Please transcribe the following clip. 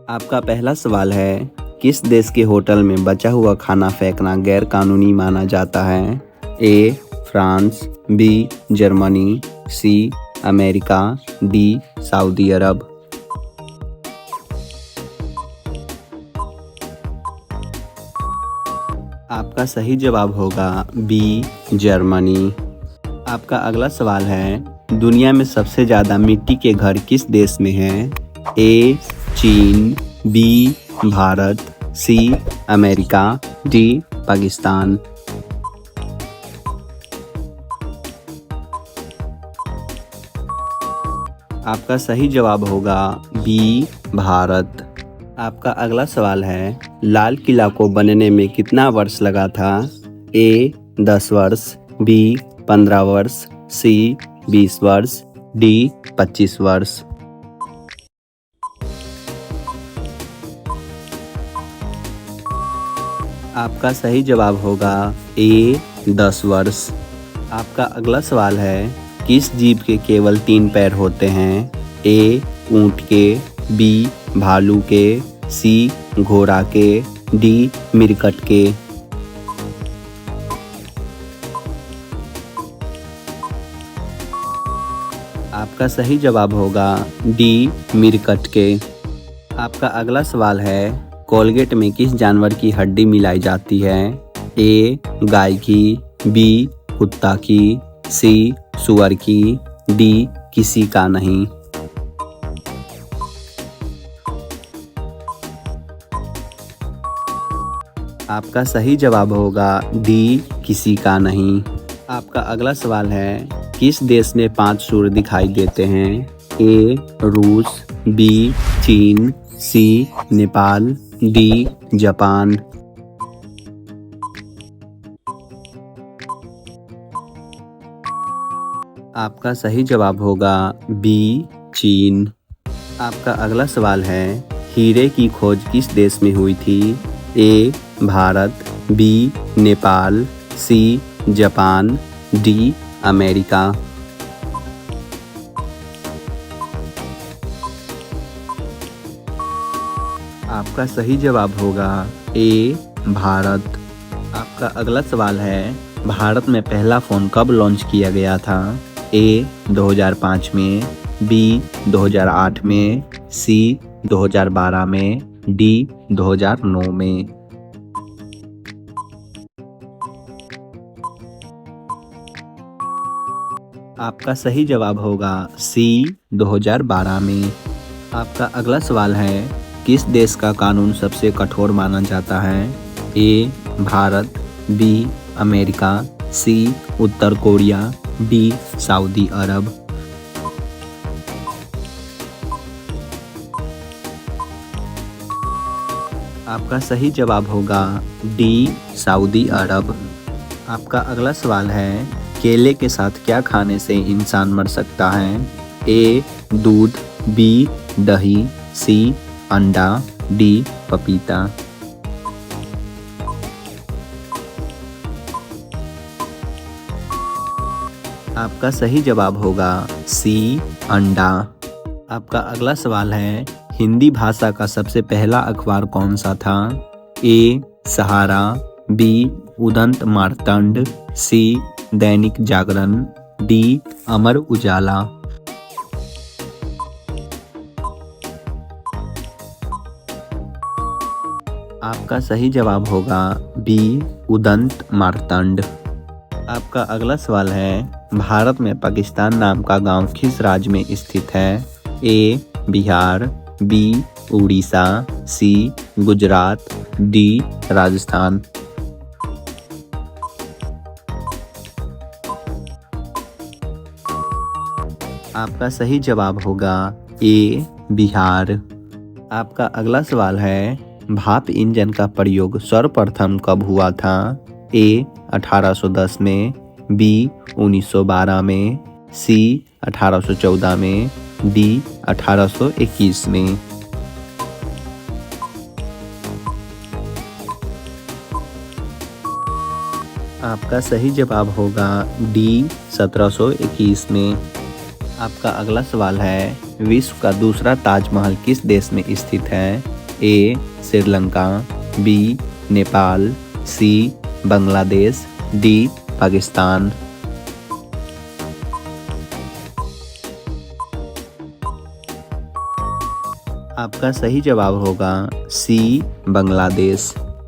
आपका पहला सवाल है, किस देश के होटल में बचा हुआ खाना फेंकना गैर कानूनी माना जाता है? A. France, B. Germany, C. America, D. Saudi Arab. आपका सही जवाब होगा बी. जर्मनी। आपका अगला सवाल है, दुनिया में सबसे ज़्यादा मिट्टी के घर किस देश में हैं? ए. चीन, B. Bharat, C. America, D. Pakistan. आपका सही जवाब होगा बी. भारत। आपका अगला सवाल है, लाल किला को बनने में कितना वर्ष लगा था? ए. 10 वर्ष, बी. 15 वर्ष, सी. 20 वर्ष, डी. 25 वर्ष। आपका सही जवाब होगा ए. 10 वर्ष। आपका अगला सवाल है, किस जीव के केवल 3 पैर होते हैं? ए. ऊंट के, बी. भालू के, सी. घोड़ा के, डी. मिरकट के। आपका सही जवाब होगा डी. मिरकट के। आपका अगला सवाल है, कोलगेट में किस जानवर की हड्डी मिलाई जाती है? ए. गाय की, बी. कुत्ता की, सी. सुअर की, डी. किसी का नहीं। आपका सही जवाब होगा डी. किसी का नहीं। आपका अगला सवाल है, किस देश में 5 सूर्य दिखाई देते हैं? ए. रूस, बी. चीन, सी. नेपाल, डी. जापान। आपका सही जवाब होगा बी. चीन। आपका अगला सवाल है, हीरे की खोज किस देश में हुई थी? A. Bharat, B. Nepal, C. Japan, D. America. आपका सही जवाब होगा ए. भारत। आपका अगला सवाल है, भारत में पहला फ़ोन कब लॉन्च किया गया था? ए. 2005 में, बी. 2008 में, सी. 2012 में, डी. 2009 में। आपका सही जवाब होगा सी. 2012 में। आपका अगला सवाल है, किस देश का कानून सबसे कठोर माना जाता है? ए. भारत, बी. अमेरिका, सी. उत्तर कोरिया, डी. Saudi Arab. आपका सही जवाब होगा डी. Saudi Arab. आपका अगला सवाल है, केले के साथ क्या खाने से इंसान मर सकता है? ए. दूध, बी. दही, सी. अंडा, डी. पपीता। आपका सही जवाब होगा सी. अंडा। आपका अगला सवाल है, हिंदी भाषा का सबसे पहला अखबार कौन सा था? ए. सहारा, बी. उदंत मार्तंड, सी. दैनिक जागरण, डी. अमर उजाला। आपका सही जवाब होगा बी. उदंत मार्तंड। आपका अगला सवाल है, भारत में पाकिस्तान नाम का गांव किस राज्य में स्थित है? ए. बिहार, बी. उड़ीसा, सी. गुजरात, डी. राजस्थान। आपका सही जवाब होगा ए. बिहार। आपका अगला सवाल है, भाप इंजन का प्रयोग सर्वप्रथम कब हुआ था? ए. 1810 में, बी. 1912 में, सी. 1814 में, डी. 1821 में। आपका सही जवाब होगा डी. 1721 में। आपका अगला सवाल है, विश्व का दूसरा ताजमहल किस देश में स्थित है? ए श्रीलंका, बी नेपाल, सी बांग्लादेश, डी पाकिस्तान। आपका सही जवाब होगा सी बांग्लादेश।